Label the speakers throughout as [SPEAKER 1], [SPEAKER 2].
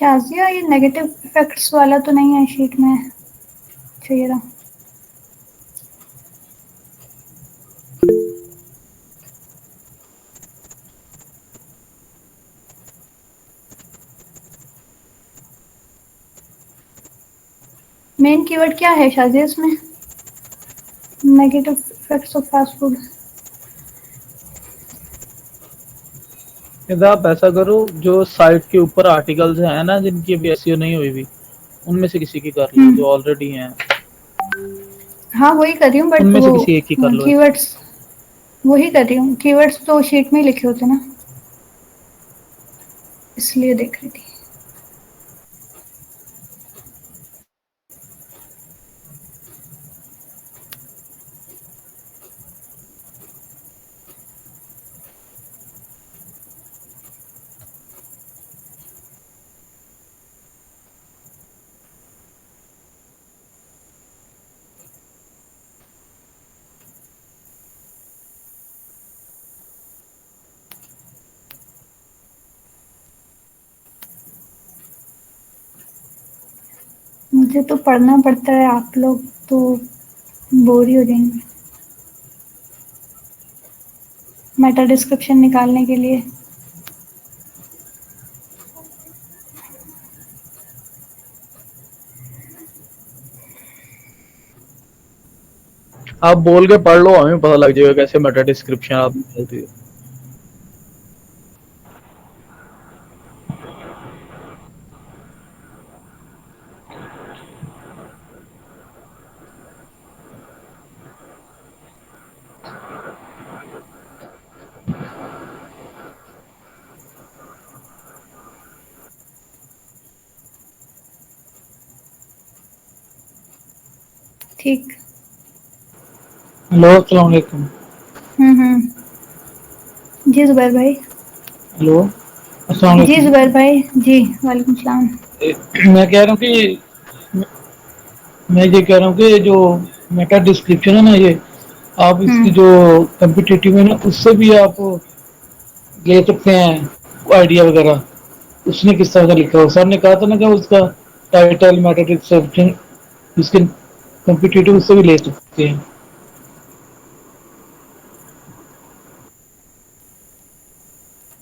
[SPEAKER 1] शाजिया, ये negative effects वाला तो नहीं है शीट में? चाहिए था। मेन कीवर्ड क्या है शाजिया इसमें? Negative effects of fast food.
[SPEAKER 2] यदि आप ऐसा करो, जो साइट के ऊपर आर्टिकल्स हैं ना जिनकी अभी एसईओ नहीं हुई भी, उनमें से किसी की कर लो जो ऑलरेडी हैं।
[SPEAKER 1] हाँ वही कर रही हूँ, बट
[SPEAKER 2] उनमें से
[SPEAKER 1] वो
[SPEAKER 2] किसी एक की कर लो ऐसे।
[SPEAKER 1] कीवर्ड्स, वही कर रही हूँ। कीवर्ड्स तो शीट में ही लिखे होते ना, इसलिए देख रही थी। मुझे तो पढ़ना पड़ता है, आप लोग तो बोर ही हो जाएंगे मेटा डिस्क्रिप्शन निकालने के लिए।
[SPEAKER 2] आप बोल के पढ़ लो, हमें पता लग जाएगा कैसे मेटा डिस्क्रिप्शन आप निकालती हो।
[SPEAKER 1] ठीक।
[SPEAKER 2] हेलो, अस्सलाम वालेकुम।
[SPEAKER 1] जी जुबैर भाई।
[SPEAKER 2] हेलो, अस्सलाम
[SPEAKER 1] जी
[SPEAKER 2] वालेकुम।
[SPEAKER 1] जुबैर भाई। जी वालेकुम सलाम।
[SPEAKER 2] मैं कह रहा हूँ कि मैं ये कह रहा हूँ कि जो मेटा डिस्क्रिप्शन है ना, ये आप इसकी जो कम्पिटिटिव है ना, उससे भी आप ले सकते हैं आइडिया वगैरह। उसने किस तरह का लिखा हो, सर ने कहा था ना कि उसका टाइटल मेटा डिस्क्रिप्शन इसके कम्पिटिटिव उससे भी ले सकते हैं।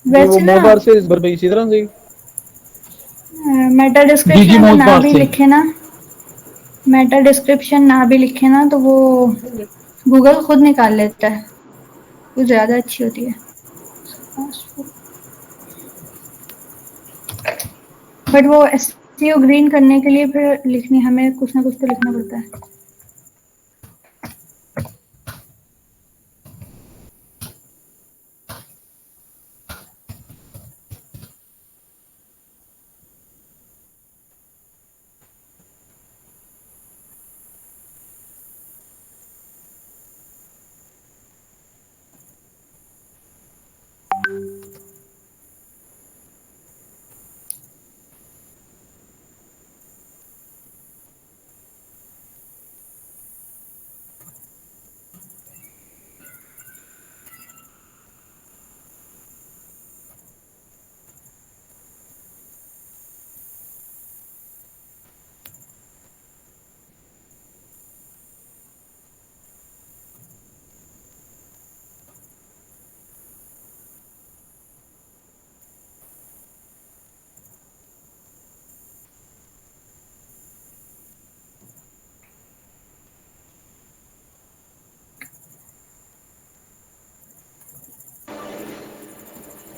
[SPEAKER 2] जी, वो
[SPEAKER 1] वैसे ना
[SPEAKER 2] मोबार से इस बार भी इसी तरह से।
[SPEAKER 1] मेटा
[SPEAKER 2] जी जी,
[SPEAKER 1] डिस्क्रिप्शन अगर
[SPEAKER 2] मौज
[SPEAKER 1] ना
[SPEAKER 2] बार
[SPEAKER 1] भी
[SPEAKER 2] से।
[SPEAKER 1] लिखे ना, मेटा डिस्क्रिप्शन ना भी लिखे ना, तो वो गूगल खुद निकाल लेता है। वो ज़्यादा अच्छी होती है। बट वो एसईओ ग्रीन करने के लिए फिर लिखनी, हमें कुछ ना कुछ तो लिखना पड़ता है।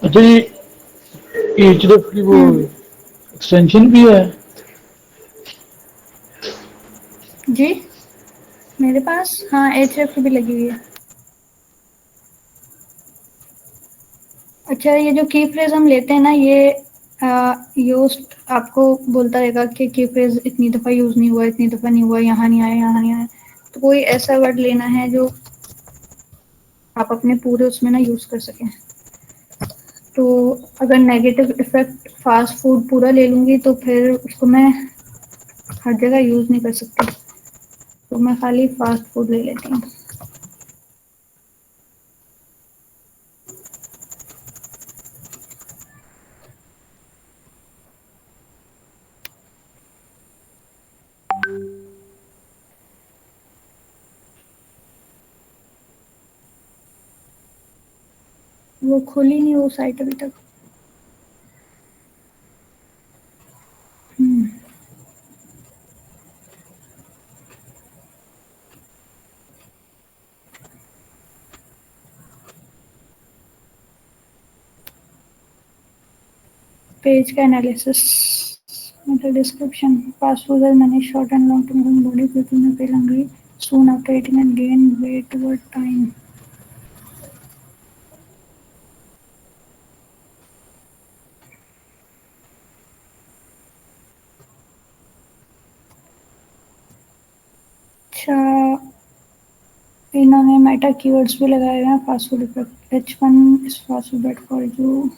[SPEAKER 2] अच्छा, ये एचडीएफ की वो एक्सटेंशन भी है?
[SPEAKER 1] जी मेरे पास हाँ एचएफ भी लगी हुई है। अच्छा, ये जो की फ्रेज हम लेते हैं ना, ये योस्ट आपको बोलता रहेगा कि की फ्रेज इतनी दफ़ा यूज़ नहीं हुआ, इतनी दफ़ा नहीं हुआ, यहाँ नहीं आया, यहाँ नहीं आया। तो कोई ऐसा वर्ड लेना है जो आप अपने पूरे उसमें ना यूज़ कर सकें। तो अगर नेगेटिव इफेक्ट फास्ट फूड पूरा ले लूँगी तो फिर उसको मैं हर जगह यूज़ नहीं कर सकती, तो मैं खाली फास्ट फूड ले लेती हूँ। वो खुली नहीं वो साइट अभी तक। पेज का एनालिसिस, मतलब डिस्क्रिप्शन, फास्ट यूजर मैंने short and long term body protein में feel hungry soon after eating and gain weight over time. अच्छा, इन्होंने मेटा कीवर्ड्स भी लगाए हुए हैं। Fast food effect, H1 is fast food bad for you.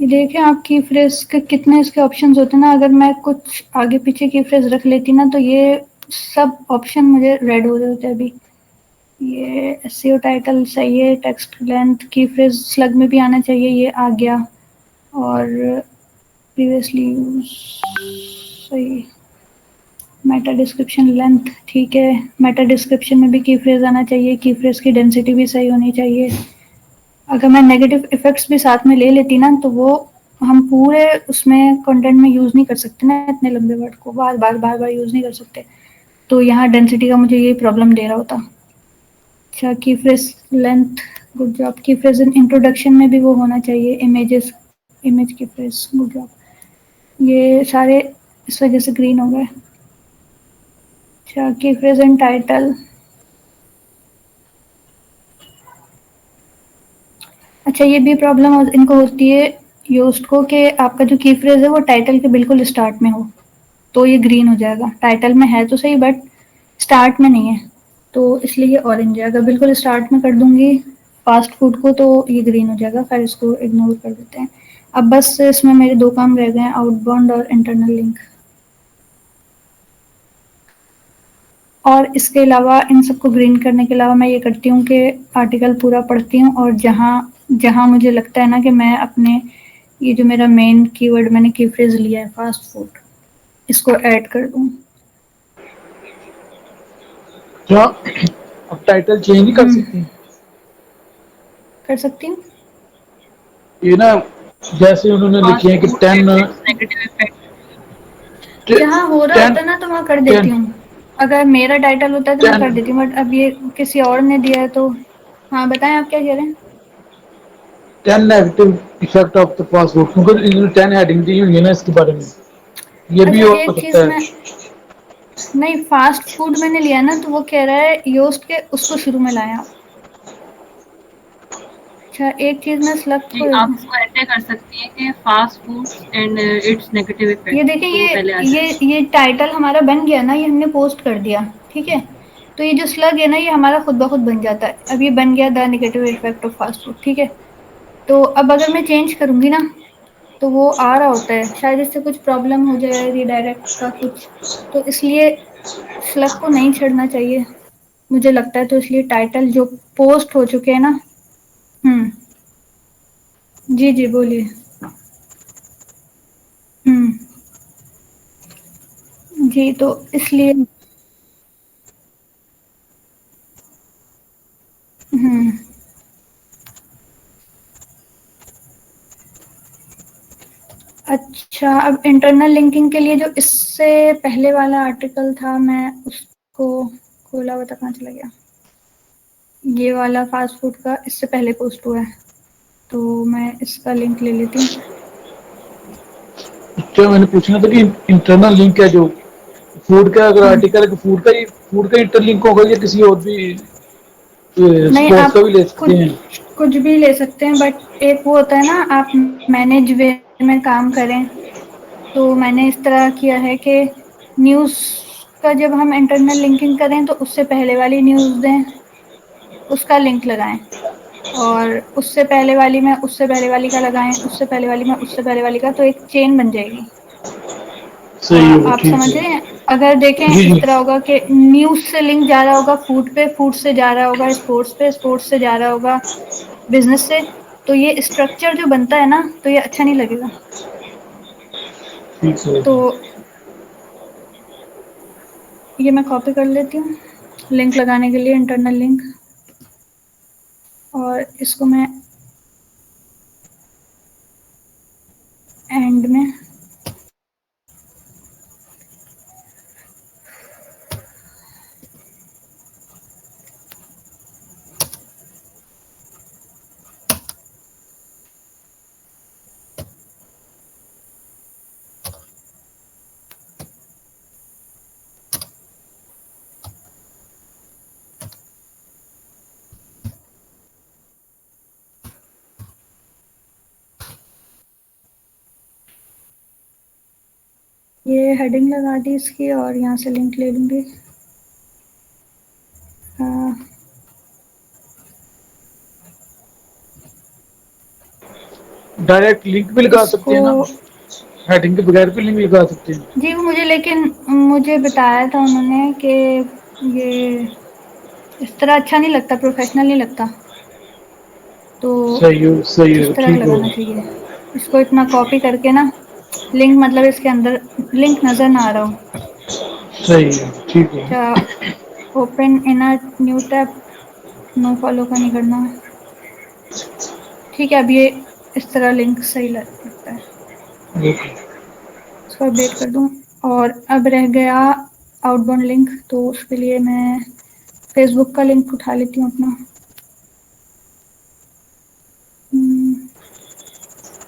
[SPEAKER 1] ये देखिए आप की फ्रेज के कितने इसके ऑप्शंस होते हैं ना। अगर मैं कुछ आगे पीछे की फ्रेज रख लेती ना तो ये सब ऑप्शन मुझे रेड हो रहे होते अभी। ये एसईओ टाइटल सही है, टेक्स्ट लेंथ की फ्रेज स्लग में भी आना चाहिए, ये आ गया। और प्रीवियसली यूज सही। मेटा डिस्क्रिप्शन लेंथ ठीक है। मेटा डिस्क्रिप्शन में भी की फ्रेज आना चाहिए, की फ्रेज की डेंसिटी भी सही होनी चाहिए। अगर मैं नेगेटिव इफेक्ट्स भी साथ में ले लेती ना तो वो हम पूरे उसमें कंटेंट में यूज नहीं कर सकते ना, इतने लंबे वर्ड को बार बार बार बार यूज नहीं कर सकते। तो यहाँ डेंसिटी का मुझे ये प्रॉब्लम दे रहा होता। अच्छा, की फ्रेज लेंथ गुड जॉब। की फ्रेज इंट्रोडक्शन में भी वो होना चाहिए, इमेजेस, इमेज की फ्रेज गुड जॉब। ये सारे इस वजह से ग्रीन हो गए। अच्छा, की फ्रेज इन टाइटल, अच्छा ये भी प्रॉब्लम इनको होती है योस्ट को कि आपका जो की फ्रेज है वो टाइटल के बिल्कुल स्टार्ट में हो तो ये ग्रीन हो जाएगा। टाइटल में है तो सही बट स्टार्ट में नहीं है, तो इसलिए ये ऑरेंज है। अगर बिल्कुल स्टार्ट में कर दूंगी फास्ट फूड को तो ये ग्रीन हो जाएगा। फिर इसको इग्नोर कर देते हैं। अब बस इसमें मेरे दो काम रह गए हैं, आउटबाउंड और इंटरनल लिंक। और इसके अलावा इन सबको ग्रीन करने के अलावा मैं ये करती हूँ कि आर्टिकल पूरा पढ़ती हूँ और जहाँ जहाँ मुझे लगता है ना कि मैं अपने ये जो मेरा मेन कीवर्ड मैंने की फ्रेज लिया है फास्ट फूड, इसको ऐड कर दूँ।
[SPEAKER 2] क्या अब टाइटल चेंज नहीं कर सकती?
[SPEAKER 1] कर सकती हूँ।
[SPEAKER 2] ये ना, जैसे उन्होंने लिखे हैं कि 10
[SPEAKER 1] जहाँ हो रहा
[SPEAKER 2] 10
[SPEAKER 1] होता है ना तो वहाँ कर देती
[SPEAKER 2] 10
[SPEAKER 1] हूँ। अगर मेरा टाइटल होता है तो मैं कर
[SPEAKER 2] 10
[SPEAKER 1] देती हूँ, बट अब ये किसी और ने दिया है तो। हाँ बताएं आप क्या कह रहे हैं।
[SPEAKER 2] 10 negative effect of the fast food, क्योंकि इन्होंने 10 हेडिंग दी हुई है ना इसके बारे में। ये भी
[SPEAKER 1] अच्छा
[SPEAKER 2] हो
[SPEAKER 1] एक चीज
[SPEAKER 2] सकता
[SPEAKER 1] मैं,
[SPEAKER 2] है।
[SPEAKER 1] नहीं फास्ट फूड मैंने लिया ना तो वो कह रहा है योस्ट के उसको शुरू में लाया आप। अच्छा एक चीज मैं स्लग
[SPEAKER 3] जी,
[SPEAKER 1] को
[SPEAKER 3] आप
[SPEAKER 1] देखूं।
[SPEAKER 3] उसको ऐसे कर सकती हैं कि fast foods and it's negative
[SPEAKER 1] ये
[SPEAKER 3] इफेक्ट,
[SPEAKER 1] देखिए
[SPEAKER 3] तो वो पहले आ जाए।
[SPEAKER 1] ये टाइटल हमारा बन गया ना, ये हमने पोस्ट कर दिया, ठीक है। तो ये जो स्लग है ना ये हमारा खुद ब खुद बन जाता है। अब ये बन गया the negative effect of fast food, ठीक है। तो अब अगर मैं चेंज करूंगी ना तो वो आ रहा होता है, शायद इससे कुछ प्रॉब्लम हो जाए रीडायरेक्ट का कुछ, तो इसलिए स्लग को नहीं छेड़ना चाहिए मुझे लगता है। तो इसलिए टाइटल जो पोस्ट हो चुके हैं ना। हम्म, जी जी बोलिए। हम्म, जी तो इसलिए हम्म, अच्छा अब इंटरनल लिंकिंग के लिए जो इससे पहले वाला आर्टिकल था मैं उसको खोला हुआ था, कहाँ चला गया। ये वाला फास्ट फूड का इससे पहले पोस्ट हुआ है तो मैं इसका लिंक ले लेती हूँ।
[SPEAKER 2] क्या मैंने पूछना था कि इंटरनल लिंक है जो फूड का, अगर आर्टिकल है कि फूड का इंटरलिंक होगा या किसी और भी
[SPEAKER 1] नहीं
[SPEAKER 2] स्पोर्ट्स
[SPEAKER 1] आप
[SPEAKER 2] का भी ले सकते हैं?
[SPEAKER 1] कुछ कुछ भी ले सकते हैं, बट एक वो होता है ना आप मैनेज वे में काम करें। तो मैंने इस तरह किया है कि न्यूज़ का जब हम इंटरनल लिंकिंग करें तो उससे पहले वाली न्यूज़ दें, उसका लिंक लगाएं, और उससे पहले वाली में उससे पहले वाली का लगाएं, उससे पहले वाली में उससे पहले वाली का, तो एक चेन बन जाएगी।
[SPEAKER 2] सही है,
[SPEAKER 1] आप
[SPEAKER 2] ठीक
[SPEAKER 1] समझ
[SPEAKER 2] है।
[SPEAKER 1] रहे हैं? अगर देखें
[SPEAKER 2] जी
[SPEAKER 1] इस
[SPEAKER 2] जी।
[SPEAKER 1] तरह होगा कि न्यूज़ से लिंक जा रहा होगा फूड पे, फूड से जा रहा होगा स्पोर्ट्स पे, स्पोर्ट्स से जा रहा होगा बिजनेस से, तो ये स्ट्रक्चर जो बनता है ना, तो ये अच्छा नहीं लगेगा।
[SPEAKER 2] ठीक है।
[SPEAKER 1] तो ये मैं कॉपी कर लेती हूँ लिंक लगाने के लिए, इंटरनल लिंक, और इसको मैं एंड में ये हेडिंग लगा दी इसकी, और यहाँ से लिंक ले लूँगी।
[SPEAKER 2] डायरेक्ट लिंक भी लगा सकते
[SPEAKER 1] इसको
[SPEAKER 2] हैं ना, हेडिंग के बगैर भी लिंक लगा सकते हैं।
[SPEAKER 1] जी, वो मुझे लेकिन मुझे बताया था उन्होंने कि ये इस तरह अच्छा नहीं लगता, प्रोफेशनल नहीं लगता, तो
[SPEAKER 2] सही है,
[SPEAKER 1] इस तरह का
[SPEAKER 2] ठीक
[SPEAKER 1] लगाना
[SPEAKER 2] होगा।
[SPEAKER 1] चाहिए। इसको इतना कॉपी करके ना, लिंक मतलब इसके अंदर लिंक नज़र ना आ रहा हो।
[SPEAKER 2] सही है, ठीक है।
[SPEAKER 1] अच्छा, open in a new tab, no follow का नहीं करना। ठीक है, अब ये इस तरह लिंक सही लगता है।
[SPEAKER 2] ओके।
[SPEAKER 1] इसको अपडेट कर दूँ। और अब रह गया आउटबाउंड लिंक, तो उसके लिए मैं फेसबुक का लिंक उठा लेती हूँ अपना।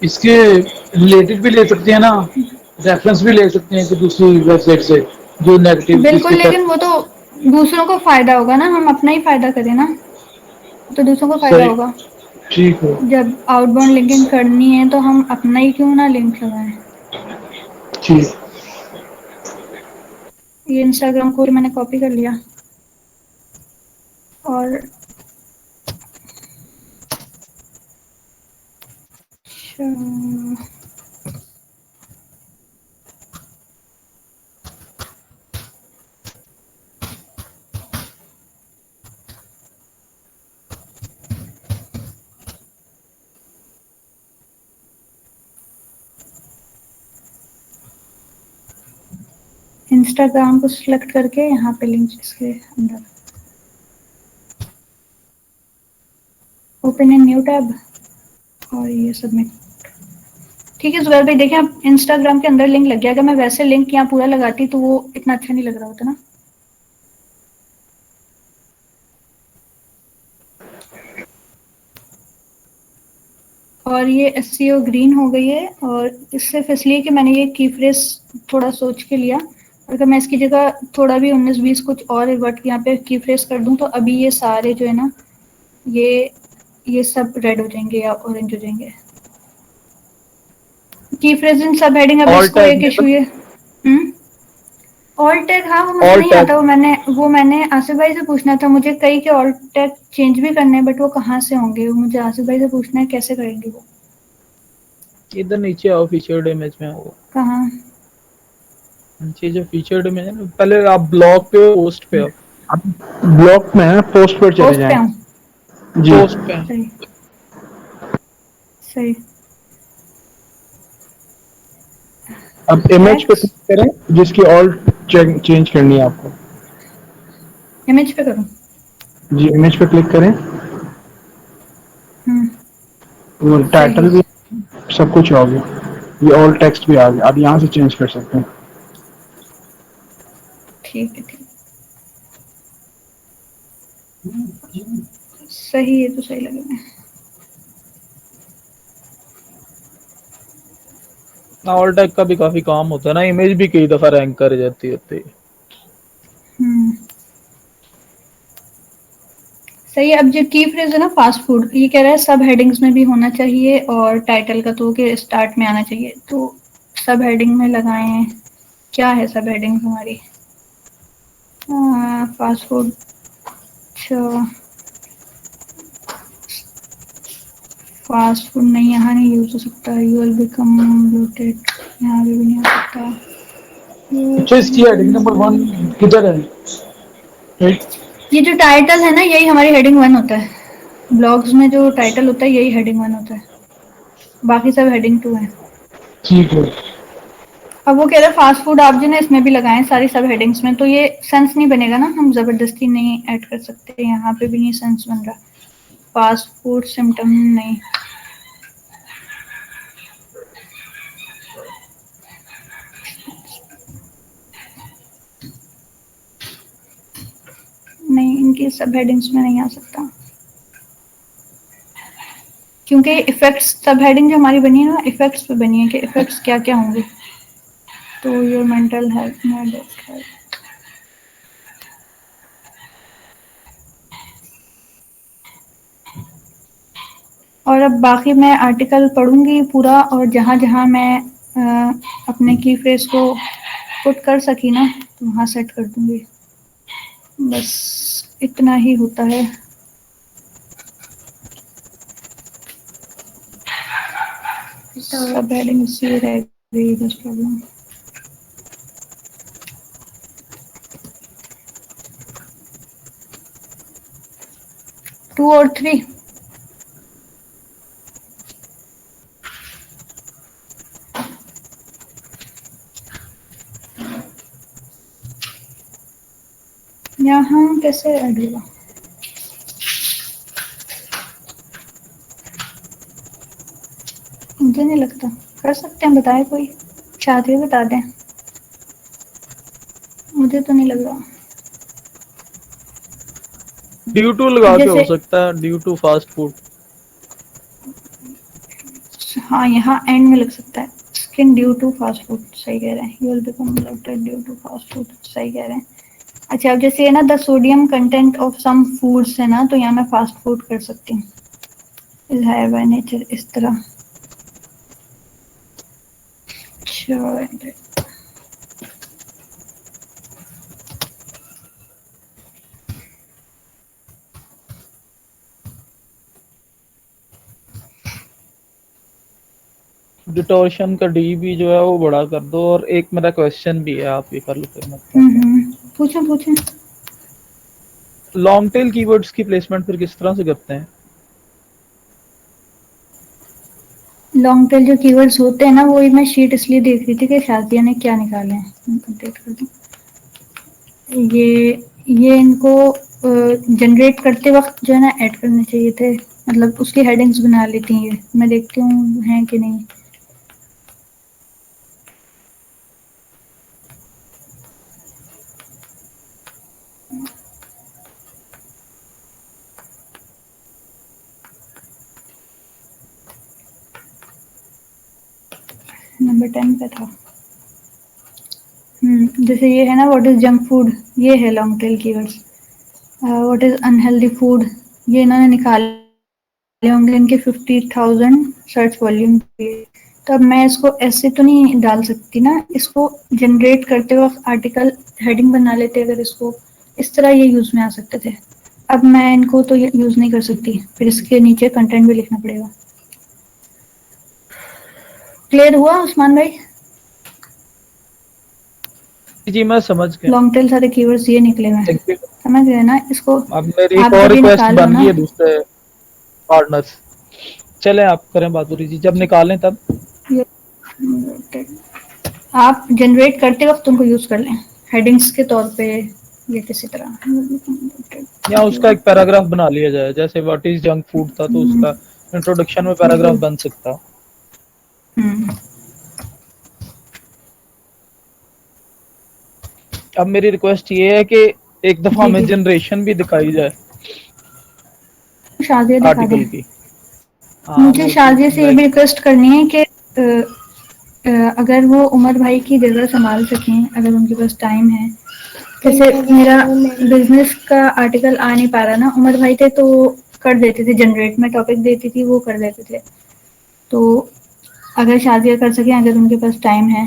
[SPEAKER 2] इसके रिलेटेड भी ले सकते हैं ना, रेफरेंस भी ले सकते हैं कि दूसरी वेबसाइट से जो नेगेटिव
[SPEAKER 1] बिल्कुल,
[SPEAKER 2] जिसके
[SPEAKER 1] लेकिन
[SPEAKER 2] तक।
[SPEAKER 1] वो तो दूसरों को फ़ायदा होगा ना, हम अपना ही फ़ायदा करें ना, तो दूसरों को फ़ायदा
[SPEAKER 2] सही,
[SPEAKER 1] होगा।
[SPEAKER 2] ठीक है।
[SPEAKER 1] जब आउटबाउंड लिंकिंग करनी है तो हम अपना ही क्यों ना लिंक लगाएं।
[SPEAKER 2] ठीक।
[SPEAKER 1] ये इंस्टाग्राम को मैंने कॉपी कर लिया, और इंस्टाग्राम को सिलेक्ट करके यहाँ पे लिंक इसके अंदर, ओपन इन न्यू टैब, और ये सबमिट। ठीक है जुबैर भाई, देखिए आप इंस्टाग्राम के अंदर लिंक लग गया। अगर मैं वैसे लिंक यहाँ पूरा लगाती तो वो इतना अच्छा नहीं लग रहा होता ना। और ये एसईओ ग्रीन हो गई है, और सिर्फ इसलिए कि मैंने ये की फ्रेज थोड़ा सोच के लिया। अगर मैं इसकी जगह थोड़ा भी 19-20 कुछ और वर्ड यहाँ पे की फ्रेज कर दूं, तो अभी ये सारे जो है ना, ये सब रेड हो जाएंगे या ऑरेंज हो जाएंगे। की फ्रेज इन सब हेडिंग, अब
[SPEAKER 2] ऑल
[SPEAKER 1] इसको
[SPEAKER 2] टैग
[SPEAKER 1] एक
[SPEAKER 2] में
[SPEAKER 1] इशू ये ऑल टैग, हाँ वो मुझे
[SPEAKER 2] ऑल
[SPEAKER 1] नहीं
[SPEAKER 2] टैग
[SPEAKER 1] आता। वो मैंने आसिफ भाई से पूछना था। मुझे कई के ऑल टैग चेंज भी करने हैं, बट वो कहाँ से होंगे, वो मुझे आसिफ भाई से पूछना है कैसे करेंगे वो।
[SPEAKER 4] इधर नीचे आओ, फीचर्ड इमेज में आओ।
[SPEAKER 1] कहाँ?
[SPEAKER 4] नीचे जो फीचर्ड इमेज है ना, पहले आप ब्लॉग पे हो, पोस्ट पे हो।
[SPEAKER 2] आप ब्लॉक में है, पोस्ट पर चले
[SPEAKER 1] पोस्ट पे
[SPEAKER 2] जाएं।
[SPEAKER 1] हूँ।
[SPEAKER 2] जी।
[SPEAKER 4] पोस्ट पे हैं।
[SPEAKER 1] सही सही।
[SPEAKER 2] अब इमेज पे
[SPEAKER 1] टैग्स,
[SPEAKER 2] क्लिक करें जिसकी ऑल चेंज करनी है आपको।
[SPEAKER 1] इमेज पे करूँ?
[SPEAKER 2] जी, इमेज पे क्लिक करें।
[SPEAKER 1] हम्म,
[SPEAKER 2] वो
[SPEAKER 1] सही।
[SPEAKER 2] टाइटल भी सब कुछ आ गया, ये ऑल टेक्स्ट भी आ गया। आप यहाँ से चेंज कर सकते हैं।
[SPEAKER 1] ठीक है, ठीक। सही है, तो सही लगेगा।
[SPEAKER 4] ऑल टैग का भी काफी काम होता है ना, इमेज भी कई दफा रैंक कर जाती होती है।
[SPEAKER 1] हम्म, सही है। अब जो की फ्रेज है ना, फास्ट फूड, ये कह रहा है सब हेडिंग्स में भी होना चाहिए, और टाइटल का तो के स्टार्ट में आना चाहिए, तो सब हेडिंग में लगाए हैं। क्या है सब हेडिंग हमारी? Fast food. अच्छा, फास्ट फूड नहीं, यहाँ नहीं यूज हो सकता। यू विल बिकम ब्लोटेड, यहाँ भी नहीं हो सकता।
[SPEAKER 2] अच्छा, इसकी हेडिंग नंबर 1 किधर है? राइट।
[SPEAKER 1] ये जो टाइटल है ना, यही हमारी हेडिंग 1 होता है। ब्लॉग्स में जो टाइटल होता है यही हेडिंग 1 होता है, बाकी सब हेडिंग 2 है।
[SPEAKER 2] ठीक है।
[SPEAKER 1] अब वो कह रहा है फास्ट फूड आप जो ना इसमें भी लगाएं सारी सब हेडिंग्स में, तो ये सेंस नहीं बनेगा ना, हम जबरदस्ती नहीं ऐड कर सकते, यहाँ पे भी नहीं सेंस बन रहा। फास्ट फूड सिम्टम नहीं, नहीं इनकी सब हेडिंग्स में नहीं आ सकता, क्योंकि इफेक्ट्स सब हेडिंग जो हमारी बनी है ना, इफेक्ट्स पे बनी है कि इफेक्ट्स क्या क्या होंगे। तो योर मेंटल हेल्थ में और अब बाकी मैं आर्टिकल पढ़ूंगी पूरा, और जहाँ जहाँ मैं अपने की फ्रेज को पुट कर सकी ना, तो वहाँ सेट कर दूंगी। बस इतना ही होता है। सब हेडिंग इसी रह गई बस प्रॉब्लम। 2 और 3 यहाँ कैसे ऐड होगा? मुझे नहीं लगता कर सकते हैं, बताए कोई चाहते हो बता दें, मुझे तो नहीं लग रहा।
[SPEAKER 4] ड्यू टू लगा के
[SPEAKER 1] जैसे
[SPEAKER 4] हो सकता है, ड्यू टू फास्ट फूड।
[SPEAKER 1] हाँ, यहाँ एंड में लग सकता है, skin due to fast food, सही कह रहे हैं। You will become bloated due to fast food, सही कह रहे हैं। अच्छा, अब जैसे है ना the sodium content of some foods है ना, तो यहाँ मैं फास्ट फूड कर सकती हूँ, इज हाई बाय नेचर, इस तरह। अच्छा,
[SPEAKER 4] डिटोर्शन का डी भी जो है वो बड़ा कर दो, और एक मेरा क्वेश्चन भी है, आप ये कर लो फिर मैं बताता हूँ।
[SPEAKER 1] पूछें पूछें।
[SPEAKER 4] लॉन्ग टेल कीवर्ड्स की प्लेसमेंट फिर किस तरह से करते हैं?
[SPEAKER 1] लॉन्ग टेल जो कीवर्ड्स होते हैं ना, वो मैं शीट इसलिए देख रही थी कि शादिया ने क्या निकाले हैं, अपडेट कर दूं। ये इनको जनरेट करते वक्त जो है ना ऐड करने चाहिए थे, मतलब उसकी हेडिंग्स बना लेती हैं ये, मैं देखती हूँ हैं कि नहीं। नंबर 10 पे था। जैसे ये है ना, व्हाट इज जंक फूड, ये है long tail keywords. What is unhealthy food, ये इन्होंने निकाले होंगे इनके 50,000 सर्च वॉल्यूम पे। तो अब मैं इसको ऐसे तो नहीं डाल सकती ना, इसको जनरेट करते वक्त आर्टिकल हेडिंग बना लेते, अगर इसको इस तरह ये यूज में आ सकते थे। अब मैं इनको तो यूज नहीं कर सकती, फिर इसके नीचे कंटेंट भी लिखना पड़ेगा। क्लियर हुआ उस्मान भाई?
[SPEAKER 4] जी मैं समझ गया।
[SPEAKER 1] लॉन्ग टेल सारे कीवर्ड्स ये निकले हुए हैं,
[SPEAKER 4] थैंक यू।
[SPEAKER 1] समझ गए ना इसको?
[SPEAKER 4] अब मेरी एक
[SPEAKER 1] आप
[SPEAKER 4] और
[SPEAKER 1] जब ये
[SPEAKER 4] रिक्वेस्ट
[SPEAKER 1] निकालो
[SPEAKER 4] बन
[SPEAKER 1] ना,
[SPEAKER 4] गई है दूसरे पार्टनर्स। चले आप करें बातुरी जी, जब निकालें तब।
[SPEAKER 1] ये आप जनरेट करते वक्त उनको यूज कर लें हेडिंग्स के तौर पे, या किसी तरह।
[SPEAKER 4] या उसका एक पैराग्राफ बना लिया जाए, जैसे व्हाट इज जंक फूड था तो उसका इंट्रोडक्शन में पैराग्राफ बन सकता। अब मेरी रिक्वेस्ट ये है कि एक दफा
[SPEAKER 1] जी
[SPEAKER 4] हमें
[SPEAKER 1] जी,
[SPEAKER 4] जनरेशन भी दिखाई जाए
[SPEAKER 1] शादिया दिखा दें।
[SPEAKER 4] आर्टिकल की। हाँ
[SPEAKER 1] मुझे
[SPEAKER 4] वो तो
[SPEAKER 1] शादिया से ये
[SPEAKER 4] मैं।
[SPEAKER 1] भी रिक्वेस्ट करनी है कि अगर वो उमर भाई की जगह संभाल सकें, अगर उनके पास टाइम है। जैसे मेरा बिजनेस का आर्टिकल आ नहीं पा रहा ना, उमर भाई थे तो कर देते थे जनरेट, में टॉपिक देती थी वो कर देते थे। तो अगर शादिया कर सकें, अगर उनके पास टाइम है।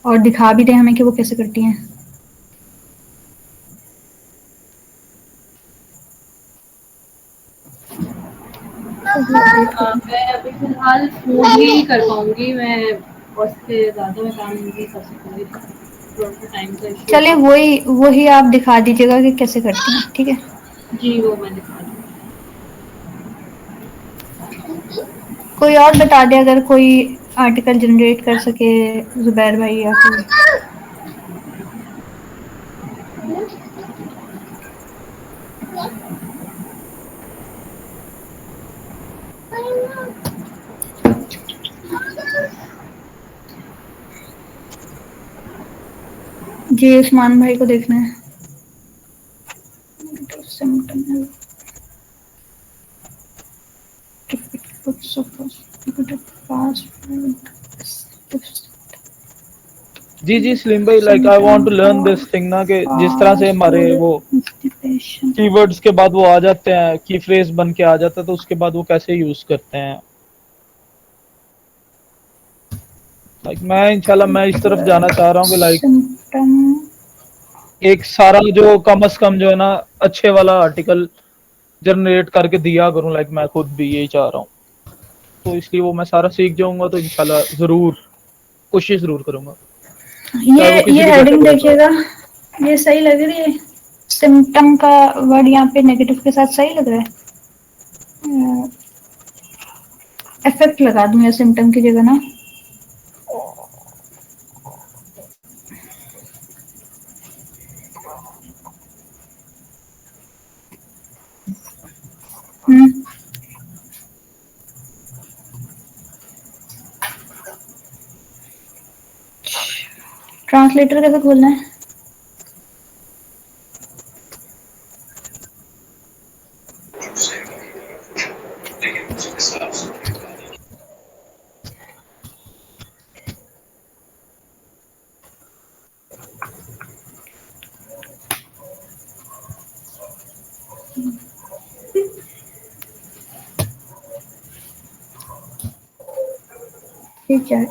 [SPEAKER 1] और दिखा भी दें हमें कि वो कैसे करती हैं। अभी अपडेट कर दूं।
[SPEAKER 3] मैं अभी फिलहाल फूड ही कर पाऊंगी मैं, उससे ज़्यादा मैं काम नहीं कर सकूंगी, थोड़ा सा टाइम का इशू
[SPEAKER 1] चले
[SPEAKER 3] होगा।
[SPEAKER 1] वही वही आप दिखा दीजिएगा कि कैसे करती हैं, ठीक है।
[SPEAKER 3] जी वो मैं दिखा दूँगी।
[SPEAKER 1] कोई और बता दे अगर कोई आर्टिकल जनरेट कर सके, जुबैर भाई या कोई। जी उस्मान भाई को देखना है।
[SPEAKER 4] जी जी सलीम भाई, like I want to learn this thing ना, कि जिस तरह से हमारे वो कीवर्ड्स के बाद वो आ जाते हैं, की फ्रेज बन के आ जाता है, तो उसके बाद वो कैसे यूज करते हैं। लाइक मैं इंशाल्लाह मैं इस तरफ जाना चाह रहा हूँ कि लाइक
[SPEAKER 1] सिम्टम
[SPEAKER 4] एक सारा जो कम से कम जो है ना अच्छे वाला आर्टिकल जनरेट करके दिया करूं, लाइक मैं खुद भी यही चाह रहा हूँ। तो इसलिए वो मैं सारा सीख जाऊंगा, तो इंशाल्लाह जरूर कोशिश जरूर करूंगा, चाहे वो किसी
[SPEAKER 1] ये
[SPEAKER 4] भी
[SPEAKER 1] हेडिंग
[SPEAKER 4] कैटेगरी का हो।
[SPEAKER 1] देखिएगा, ये सही लग रही है। सिम्टम का वर्ड यहाँ पे नेगेटिव के साथ सही लग रहा है। इफेक्ट लगा दूं या सिम्टम की जगह ना। हम्म, ट्रांसलेटर कैसे खोलना है? ठीक है।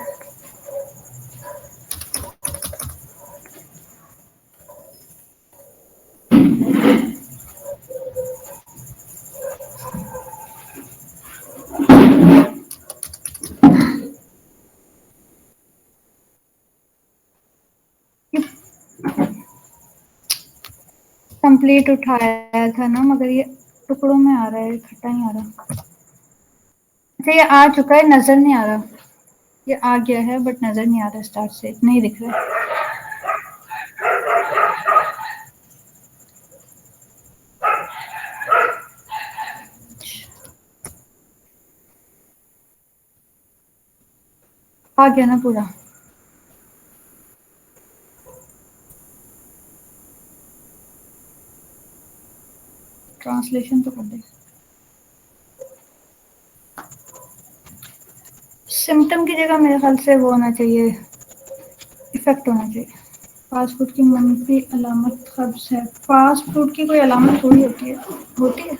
[SPEAKER 1] कंप्लीट उठाया था ना, मगर ये टुकड़ों में आ रहा है, इकट्ठा नहीं आ रहा। अच्छा ये आ चुका है, नजर नहीं आ रहा। ये आ गया है बट नजर नहीं आ रहा, स्टार्ट से नहीं दिख रहा है। आ गया ना पूरा? ट्रांसलेशन तो कर दे। सिम्टम की जगह मेरे ख्याल से वो होना चाहिए, इफेक्ट होना चाहिए। फास्ट फूड की मंफी अलामत कब्ज है। फास्ट फूड की कोई अलामत थोड़ी होती है, होती है।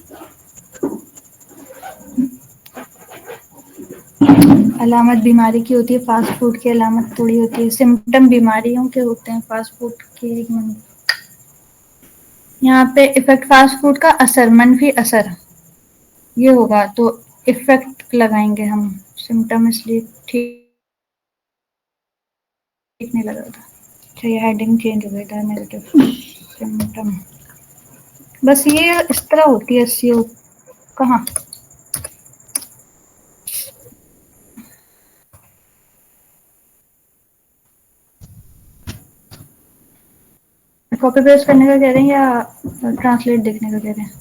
[SPEAKER 1] अलामत बीमारी की होती है, फास्ट फूड की अलामत थोड़ी होती है। सिम्टम बीमारियों के होते हैं, फास्ट फूड की यहाँ पे इफेक्ट फास्ट फूड का असर, मनफी असर ये होगा, तो इफेक्ट लगाएंगे हम। सिम्टम इसलिए ठीक नहीं लग रहा था। अच्छा ये हेडिंग चेंज हो गई था, नेगेटिव सिम्टम। बस ये इस तरह होती है एसईओ। कहाँ कॉपी पेस्ट करने का कह रहे हैं या ट्रांसलेट देखने का कह रहे हैं?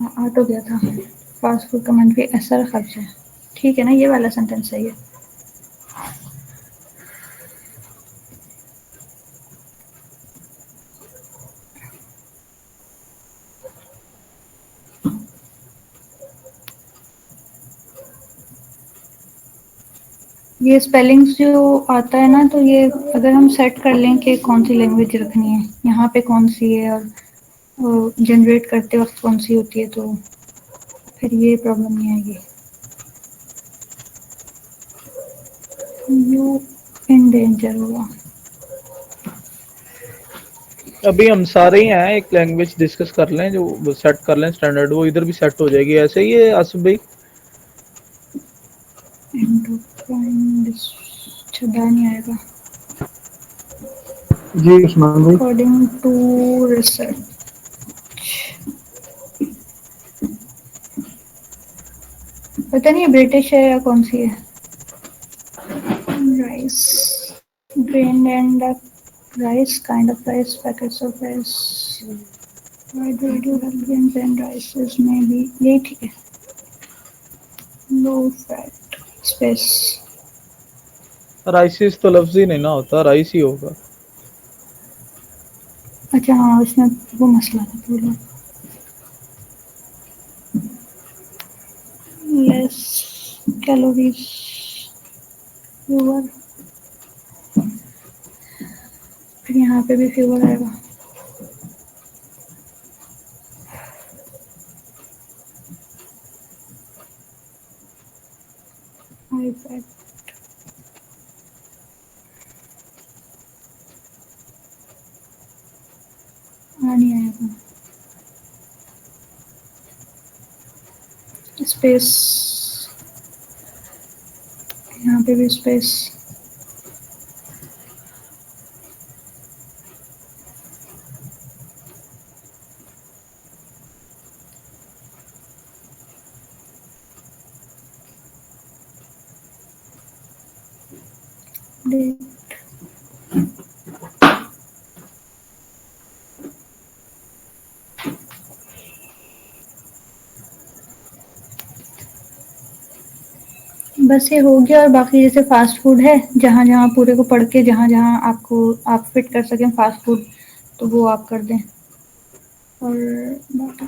[SPEAKER 1] हाँ, आ तो गया था। फास्ट फूड का मनफी असर खर्च है, ठीक है ना, ये वाला सेंटेंस सही है। ये स्पेलिंग्स जो आता है ना, तो ये अगर हम सेट कर लें कि कौन सी लैंग्वेज रखनी है, यहाँ पे कौन सी है और जनरेट करते वक्त कौन सी होती है, तो फिर ये प्रॉब्लम नहीं आएगी। यू इन डेंजर होगा।
[SPEAKER 4] अभी हम सारे ही हैं, एक लैंग्वेज डिस्कस कर लें जो सेट कर लें स्टैंडर्ड, वो इधर भी सेट हो जाएगी। ऐसे ही है आसिफ भाई।
[SPEAKER 1] छदा नहीं आएगा
[SPEAKER 2] जी उस्मान भाई।
[SPEAKER 1] According to research. पता नहीं ब्रिटिश है या कौन सी है। Rice grain and rice, kind of rice, packets of rice. Why do you have grains and rices? Maybe यही ठीक है। Low fat space।
[SPEAKER 4] राइसिस तो लफ्ज ही नहीं ना होता, राइस ही होगा।
[SPEAKER 1] अच्छा हाँ, उसमें वो मसला था पूरा। Less calories, fewer। फिर यहाँ पे भी fewer आएगा। High fat। नहीं आएगा। स्पेस, यहाँ पे भी स्पेस। बस ये हो गया। और बाकी जैसे फास्ट फूड है, जहाँ जहाँ पूरे को पढ़ के जहाँ जहाँ आपको आप फिट कर सकें फास्ट फूड, तो वो आप कर दें। और बाकी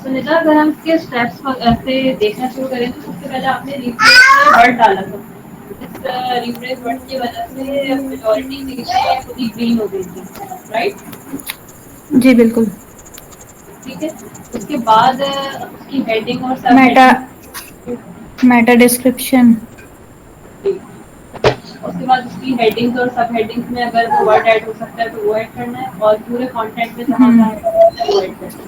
[SPEAKER 3] सुनीता, अगर हम इसके स्टेप्स ऐसे देखना शुरू करें तो सबसे पहले आपने रिफ्रेश वर्ड डाला था। इस रिफ्रेश वर्ड की वजह से मेजॉरिटी चीजें खुद ही ग्रीन हो गई थी, राइट?
[SPEAKER 1] जी बिल्कुल।
[SPEAKER 3] ठीक है, उसके बाद उसकी हेडिंग और सब
[SPEAKER 1] मेटा
[SPEAKER 3] हेडिंग,
[SPEAKER 1] मेटा डिस्क्रिप्शन।
[SPEAKER 3] उसके बाद उसकी हेडिंग्स और सब हेडिंग्स में अगर वो वर्ड ऐड हो सकता है तो वो ऐड करना है, और पूरे कंटेंट में जहाँ जहाँ वो ऐड करना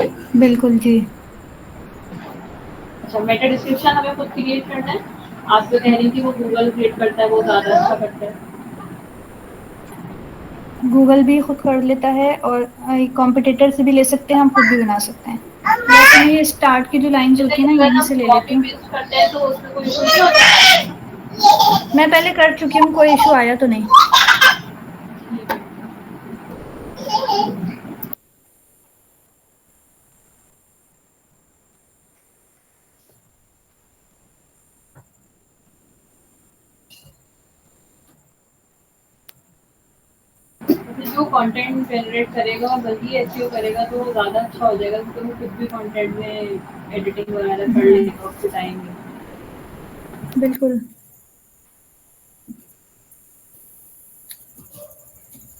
[SPEAKER 3] है।
[SPEAKER 1] बिल्कुल जी।
[SPEAKER 3] अच्छा, मेटा डिस्क्रिप्शन हमें खुद क्रिएट करना है। आप जो कह रही थी वो गूगल क्रिएट करता है, वो ज़्यादा अच्छा करता है।
[SPEAKER 1] गूगल भी खुद कर लेता है और कॉम्पिटिटर से भी ले सकते हैं, हम खुद भी बना सकते हैं। वैसे मैं ये स्टार्ट की जो लाइंस
[SPEAKER 3] जैसे
[SPEAKER 1] होती है ना,
[SPEAKER 3] अगर
[SPEAKER 1] यहीं
[SPEAKER 3] हम
[SPEAKER 1] से ले लेती
[SPEAKER 3] कॉपी
[SPEAKER 1] हूँ।
[SPEAKER 3] पेस्ट करते हैं तो उसमें कोई इशू नहीं होता।
[SPEAKER 1] मैं पहले कर चुकी हूँ, कोई इशू आया तो नहीं।
[SPEAKER 3] जो कंटेंट जनरेट करेगा वही एसईओ करेगा तो वो ज़्यादा अच्छा हो जाएगा, क्योंकि वो कुछ भी कंटेंट में एडिटिंग वगैरह कर लेगा उसके टाइम में।
[SPEAKER 1] बिल्कुल।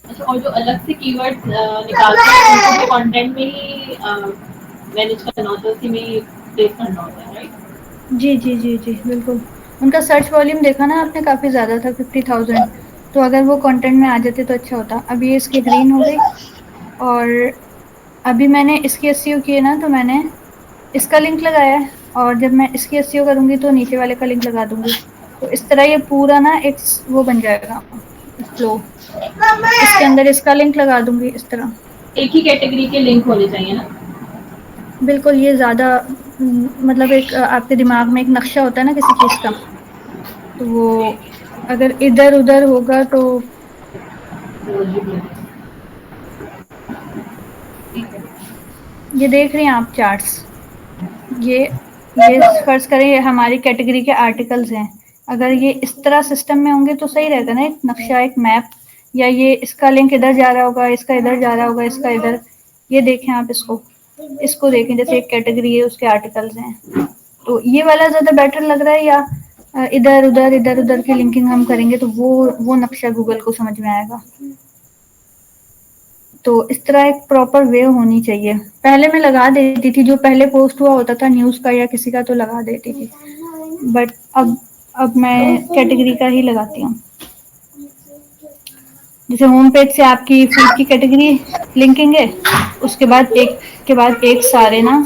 [SPEAKER 3] अच्छा, और जो अलग से कीवर्ड्स निकालते हैं उनको तो कंटेंट में ही मैनेज करना होता है, उसी में ही प्लेस करना होता है, राइट?
[SPEAKER 1] जी जी जी जी बिल्कुल। उनका सर्च वॉल्यूम देखा ना आपने, काफ़ी ज़्यादा था, 50,000। तो अगर वो कंटेंट में आ जाते तो अच्छा होता। अभी ये इसकी ग्रीन हो गई। और अभी मैंने इसकी एसईओ की है ना, तो मैंने इसका लिंक लगाया है। और जब मैं इसकी एसईओ करूँगी तो नीचे वाले का लिंक लगा दूँगी। तो इस तरह ये पूरा ना एक वो बन जाएगा फ्लो। इसके अंदर इसका लिंक लगा दूँगी इस तरह।
[SPEAKER 3] एक ही कैटेगरी के लिंक होने चाहिए ना?
[SPEAKER 1] बिल्कुल, ये ज़्यादा मतलब एक आपके दिमाग में एक नक्शा होता है ना किसी चीज़ का, तो वो अगर इधर-उधर होगा तो ये देख रही हैं आप चार्ट्स। ये ये फर्ज़ करें ये हमारी कैटेगरी के आर्टिकल्स हैं। अगर ये इस तरह सिस्टम में होंगे तो सही रहेगा ना, एक नक्शा, एक मैप। या ये इसका लिंक इधर जा रहा होगा, इसका इधर जा रहा होगा, इसका इधर। ये देखें आप इसको। इसको देखें, जैसे एक कैटेगरी है उसके आर्टिकल्स हैं। तो ये वाला ज़्यादा बेटर लग रहा है या इधर उधर की लिंकिंग हम करेंगे तो वो नक्शा गूगल को समझ में आएगा। तो इस तरह एक प्रॉपर वे होनी चाहिए। पहले मैं लगा देती थी, जो पहले पोस्ट हुआ होता था न्यूज़ का या किसी का तो लगा देती थी, बट अब मैं कैटेगरी का ही लगाती हूँ। जैसे होम पेज से आपकी फूड की कैटेगरी लिंकिंग है, उसके बाद एक सारे ना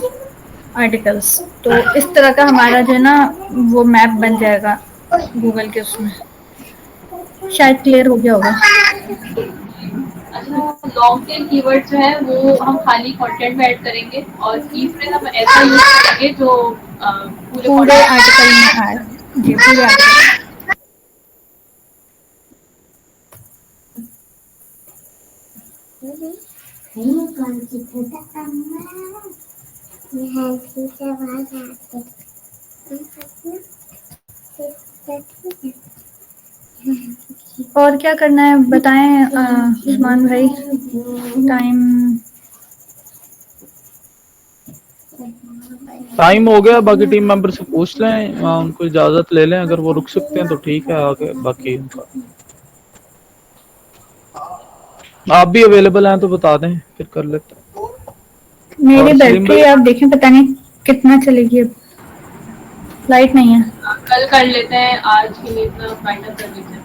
[SPEAKER 1] आर्टिकल्स, तो इस तरह का हमारा जो है ना वो मैप बन जाएगा गूगल के उसमें। शायद क्लियर हो गया होगा।
[SPEAKER 3] अच्छा, लॉन्ग टेल कीवर्ड जो है वो हम खाली कंटेंट में ऐड करेंगे और की फ्रेज हम ऐसा यूज करेंगे जो पूरे
[SPEAKER 1] पूरे
[SPEAKER 3] कंटेंट।
[SPEAKER 1] आर्टिकल में आए। जी, पूरे आर्टिकल। और क्या करना है बताएं उस्मान भाई। टाइम
[SPEAKER 4] टाइम हो गया, बाकी टीम मेंबर से पूछ लें, उनको इजाजत ले लें, अगर वो रुक सकते हैं तो ठीक है, आगे बाकी उनका। आप भी अवेलेबल हैं तो बता दें, फिर कर लेते हैं।
[SPEAKER 1] मेरी
[SPEAKER 4] और सलीम
[SPEAKER 1] बैटरी
[SPEAKER 4] भाई,
[SPEAKER 1] आप देखें, पता नहीं कितना चलेगी। अब लाइट नहीं है।
[SPEAKER 3] कल कर लेते हैं, आज की मीट फाइनल कर लेते हैं।